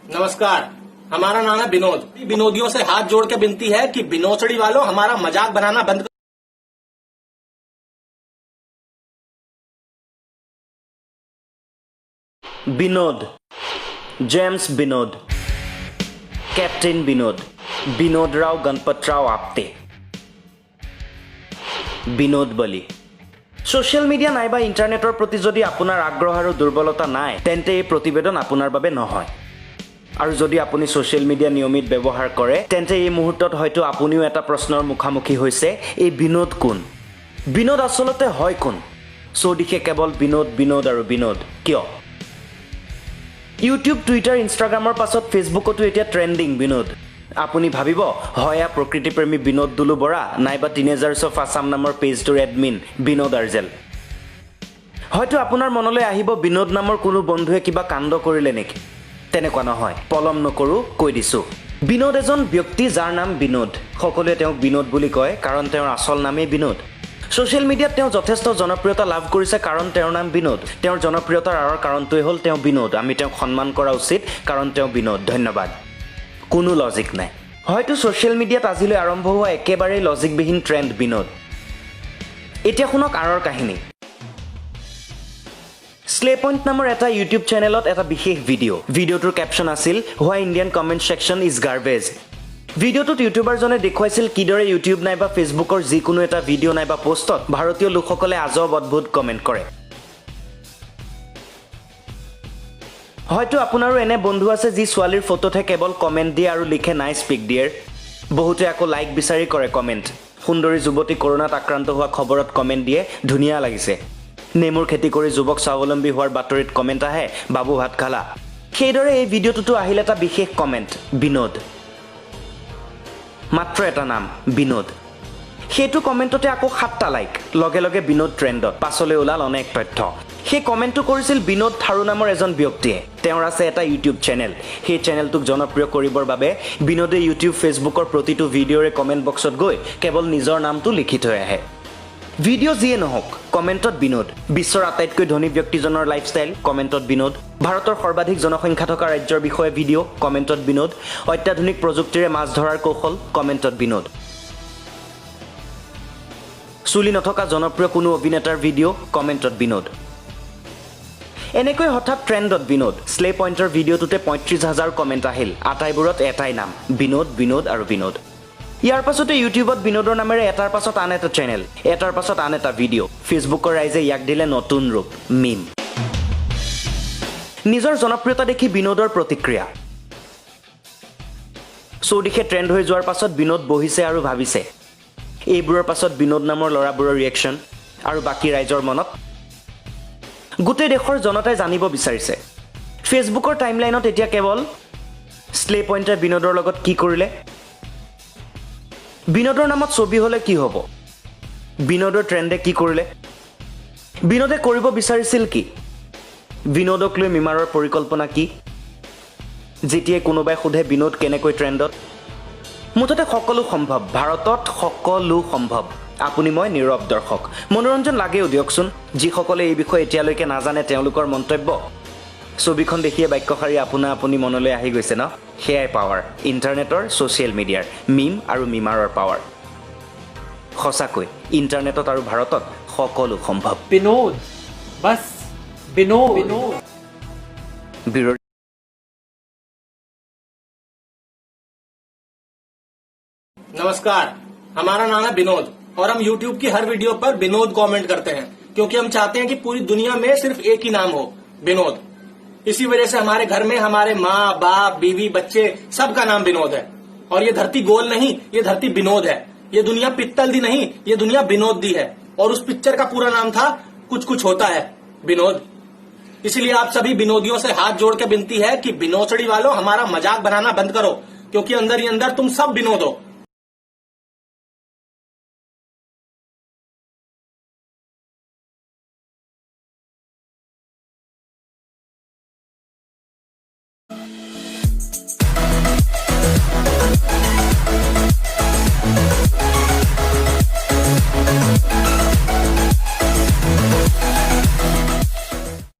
नमस्कार, हमारा नाम है विनोद। विनोदियों से हाथ जोड़ के विनती है कि विनोचड़ी वालों हमारा मजाक बनाना बंद बिनोद, जेम्स बिनोद, कैप्टेन बिनोद, बिनोदराव गणपतराव आपटे, बिनोद बली। सोशल मीडिया नाइबा इंटरनेटर प्रति यदि आपुनार आग्रह और दुर्बलता नाइ तेन्ते এই प्रतिवेदन आपुनार बारे নহয়। আৰু যদি আপুনি সোশ্যাল মিডিয়া নিয়মিত ব্যৱহাৰ কৰে তেন্তে এই মুহূৰ্তত হয়তো আপুনিও এটা প্ৰশ্নৰ মুখামুখি হৈছে, এই বিনোদ কোন? বিনোদ আসলতে হয় কোন? চৌদিশে কেৱল বিনোদ বিনোদ আৰু বিনোদ কিয়? ইউটিউব, টুইটাৰ, ইনষ্টাগ্ৰামৰ পাছত ফেচবুকতো এতিয়া ট্ৰেণ্ডিং বিনোদ। আপুনি ভাবিব হয়া প্ৰকৃতিপ্ৰেমী বিনোদ দুলু বৰা নাইবা টিনেজাৰ্ছ অফ আছাম নামৰ পেজটোৰ এডমিন বিনোদ আৰ্জেল। হয়তো আপোনাৰ মনলৈ আহিব বিনোদ নামৰ কোনো বন্ধুৱে কিবা কাণ্ড কৰিলে নেকি? তেনেকুৱা নহয়, পলম নকৰো কৈ দিছো। বিনোদ এজন ব্যক্তি যাৰ নাম বিনোদ। সকলোৱে তেওঁক বিনোদ বুলি কয় কাৰণ তেওঁৰ আচল নামেই বিনোদ। সোশ্যাল মিডিয়াত তেওঁ যথেষ্ট জনপ্ৰিয়তা লাভ কৰিছে কাৰণ তেওঁৰ নাম বিনোদ। তেওঁৰ জনপ্ৰিয়তাৰ আঁৰৰ কাৰণটোৱে হ'ল তেওঁ বিনোদ। আমি তেওঁক সন্মান কৰা উচিত কাৰণ তেওঁ বিনোদ। ধন্যবাদ। কোনো লজিক নাই। হয়তো সোশ্যাল মিডিয়াত আজিলৈ আৰম্ভ হোৱা একেবাৰেই লজিকবিহীন ট্ৰেণ্ড বিনোদ। এতিয়া শুনক আঁৰৰ কাহিনী। স্লে পইণ্ট নামৰ এটা ইউটিউব চেনেলত এটা বিশেষ ভিডিঅ'টোৰ কেপশ্যন আছিল why Indian comment section is garbage. ভিডিঅ'টোত ইউটিউবাৰজনে দেখুৱাইছিল কিদৰে ইউটিউব নাইবা ফেচবুকৰ যিকোনো এটা ভিডিঅ' নাইবা পোষ্টত ভাৰতীয় লোকসকলে আজব অদ্ভুত কমেণ্ট কৰে। হয়তো আপোনাৰো এনে বন্ধু আছে যি ছোৱালীৰ ফটোতহে কেৱল কমেণ্ট দিয়ে আৰু লিখে নাইচ পিক ডিয়েৰ। বহুতে আকৌ লাইক বিচাৰি কৰে কমেণ্ট। সুন্দৰী যুৱতী কৰোণাত আক্ৰান্ত হোৱা খবৰত কমেণ্ট দিয়ে ধুনীয়া লাগিছে। নেমুৰ খেতি কৰি যুৱক স্বাৱলম্বী হোৱাৰ বাতৰিত কমেণ্ট আহে বাবু ভাত খালা। সেইদৰে এই ভিডিঅ'টোতো আহিল এটা বিশেষ কমেণ্ট বিনোদ। মাত্ৰ এটা নাম বিনোদ। সেইটো কমেণ্টতে আকৌ 7টা লাইক। লগে লগে বিনোদ ট্ৰেণ্ডত। পাছলৈ ওলাল অনেক তথ্য। সেই কমেণ্টটো কৰিছিল বিনোদ থাৰু নামৰ এজন ব্যক্তিয়ে। তেওঁৰ আছে এটা ইউটিউব চেনেল। সেই চেনেলটোক জনপ্ৰিয় কৰিবৰ বাবে বিনোদে ইউটিউব, ফেচবুকৰ প্ৰতিটো ভিডিঅ'ৰে কমেণ্ট বক্সত গৈ কেৱল নিজৰ নামটো লিখি থৈ আহে। ভিডিঅ' যিয়ে নহওক কমেণ্টত বিনোদ। বিশ্বৰ আটাইতকৈ ধনী ব্যক্তিজনৰ লাইফষ্টাইল কমেণ্টত বিনোদ। ভাৰতৰ সৰ্বাধিক জনসংখ্যা থকা ৰাজ্যৰ বিষয়ে ভিডিঅ' কমেণ্টত বিনোদ। অত্যাধুনিক প্ৰযুক্তিৰে মাছ ধৰাৰ কৌশল কমেণ্টত বিনোদ। চুলি নথকা জনপ্ৰিয় কোনো অভিনেতাৰ ভিডিঅ' কমেণ্টত বিনোদ। এনেকৈ হঠাৎ ট্ৰেণ্ডত বিনোদ। স্লে পইণ্টৰ ভিডিঅ'টোতে 35,000 কমেণ্ট আহিল। আটাইবোৰত এটাই নাম বিনোদ বিনোদ আৰু বিনোদ। ইয়াৰ পাছতে ইউটিউবত বিনোদৰ নামেৰে এটাৰ পাছত আন এটা চেনেল, এটাৰ পাছত আন এটা ভিডিঅ'। ফেচবুকৰ ৰাইজে ইয়াক দিলে নতুন ৰূপ মিম। নিজৰ জনপ্ৰিয়তা দেখি বিনোদৰ প্ৰতিক্ৰিয়া। চৌদিশে ট্ৰেণ্ড হৈ যোৱাৰ পাছত বিনোদ বহিছে আৰু ভাবিছে। এইবোৰৰ পাছত বিনোদ নামৰ ল'ৰাবোৰৰ ৰিয়েকশ্যন আৰু বাকী ৰাইজৰ মনত। গোটেই দেশৰ জনতাই জানিব বিচাৰিছে ফেচবুকৰ টাইমলাইনত এতিয়া কেৱল স্লে পইণ্টে বিনোদৰ লগত কি কৰিলে। বিনোদৰ নামত ছবি হ'লে কি হ'ব? বিনোদৰ ট্ৰেণ্ডে কি কৰিলে? বিনোদে কৰিব বিচাৰিছিল কি? বিনোদক লৈ মিমাৰৰ পৰিকল্পনা কি? যেতিয়াই কোনোবাই সোধে বিনোদ কেনেকৈ ট্ৰেণ্ডত, মুঠতে সকলো সম্ভৱ। ভাৰতত সকলো সম্ভৱ। আপুনি মই নীৰৱ দৰ্শক। মনোৰঞ্জন লাগেও দিয়কচোন। যিসকলে এই বিষয়ে এতিয়ালৈকে নাজানে তেওঁলোকৰ মন্তব্য। ছবিখন দেখিয়ে বাক্যশাৰী আপুনি মনলৈ আহি গৈছে ন? সেয়াই পাৱাৰ ইণ্টাৰনেটৰ, ছ'চিয়েল মিডিয়াৰ, মিম আৰু মিমাৰৰ পাৱাৰ। সঁচাকৈ ইণ্টাৰনেটত আৰু ভাৰতত সকলো সম্ভৱ। विनोद, बस विनोद। नमस्कार, हमारा नाम है विनोद और हम YouTube की हर वीडियो पर विनोद कमेंट करते हैं क्योंकि हम चाहते हैं कि पूरी दुनिया में सिर्फ एक ही नाम हो विनोद। इसी वजह से हमारे घर में हमारे माँ बाप बीवी बच्चे सबका नाम विनोद है। और ये धरती गोल नहीं, ये धरती विनोद है। ये दुनिया पित्तल दी नहीं, ये दुनिया विनोद दी है। और उस पिक्चर का पूरा नाम था कुछ कुछ होता है विनोद। इसलिए आप सभी विनोदियों से हाथ जोड़ के विनती है कि विनोचड़ी वालों हमारा मजाक बनाना बंद करो क्योंकि अंदर ही अंदर तुम सब विनोद हो।